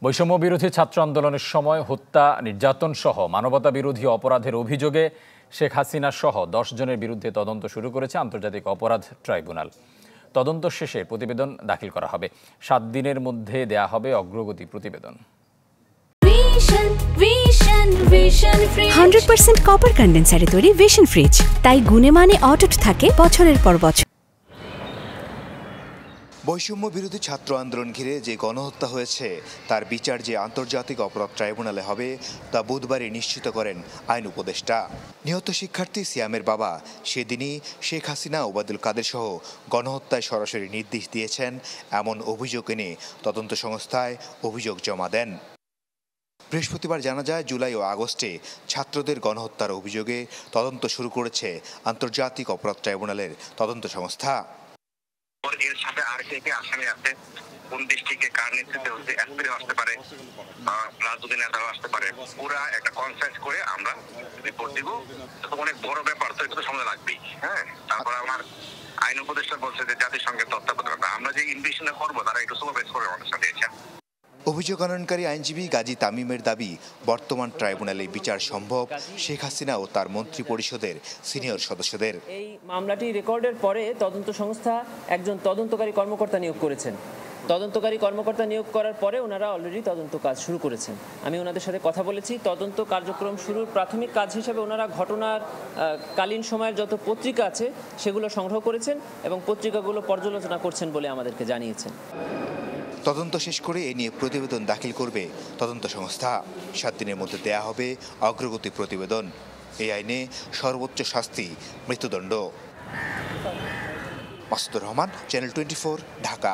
বৈষম্য বিরোধী ছাত্র আন্দোলনের সময় হত্যা, নির্যাতন সহ মানবতা বিরোধী অপরাধের অভিযোগে শেখ হাসিনা সহ 10 জনের বিরুদ্ধে তদন্ত শুরু করেছে আন্তর্জাতিক অপরাধ ট্রাইব্যুনাল। তদন্ত শেষে প্রতিবেদন দাখিল করা হবে। 7 দিনের মধ্যে দেয়া হবে অগ্রগতি প্রতিবেদন। 100% কপার কন্ডেন্সারে তৈরি ভিশন ফ্রিজ, তাই গুণে মানে অটুট থাকে বছরের পর বছর। বৈষম্য বিরোধী ছাত্র আন্দোলন ঘিরে যে গণহত্যা হয়েছে তার বিচার যে আন্তর্জাতিক অপরাধ ট্রাইব্যুনালে হবে তা বুধবারই নিশ্চিত করেন আইন উপদেষ্টা। নিহত শিক্ষার্থী সিয়ামের বাবা সেদিনই শেখ হাসিনা, ওবায়দুল কাদের সহ গণহত্যায় সরাসরি নির্দেশ দিয়েছেন এমন অভিযোগ এনে তদন্ত সংস্থায় অভিযোগ জমা দেন। বৃহস্পতিবার জানা যায়, জুলাই ও আগস্টে ছাত্রদের গণহত্যার অভিযোগে তদন্ত শুরু করেছে আন্তর্জাতিক অপরাধ ট্রাইব্যুনালের তদন্ত সংস্থা। এর সাথে আর কে আসামি আছে, কোন ডিস্ট্রিক্টে কার নেতৃত্বে হচ্ছে, এসপি আসতে পারে, রাজনৈতিক নেতারাও আসতে পারে। পুরা একটা কনসাইজ করে আমরা রিপোর্ট দিব। তো অনেক বড় ব্যাপার, তো এটা তো সময় লাগবেই। হ্যাঁ, তারপর আমার আইন উপদেষ্টা বলছে যে জাতিসংঘের তত্ত্বাবধানে আমরা যে ইনভেস্টিগেশন করবো তারা একটু সুপারভাইজ করে আমাদের সাথে এসে। অভিযোগ আনয়নকারী আইনজীবী গাজী তামিমের দাবি, বর্তমান ট্রাইব্যুনালে বিচার সম্ভব শেখ হাসিনা ও তার মন্ত্রী পরিষদের সিনিয়র সদস্যদের। এই মামলাটি রেকর্ডের পরে তদন্ত সংস্থা একজন তদন্তকারী কর্মকর্তা নিয়োগ করেছেন। তদন্তকারী কর্মকর্তা নিয়োগ করার পরে ওনারা অলরেডি তদন্ত কাজ শুরু করেছেন। আমি ওনাদের সাথে কথা বলেছি। তদন্ত কার্যক্রম শুরুর প্রাথমিক কাজ হিসেবে ওনারা ঘটনার কালীন সময়ের যত পত্রিকা আছে সেগুলো সংগ্রহ করেছেন এবং পত্রিকাগুলো পর্যালোচনা করছেন বলে আমাদেরকে জানিয়েছেন। তদন্ত শেষ করে এ নিয়ে প্রতিবেদন দাখিল করবে তদন্ত সংস্থা। 7 দিনের মধ্যে দেয়া হবে অগ্রগতি প্রতিবেদন। এই আইনে সর্বোচ্চ শাস্তি মৃত্যুদণ্ড। মাসুদুর রহমান, চ্যানেল 24, ঢাকা।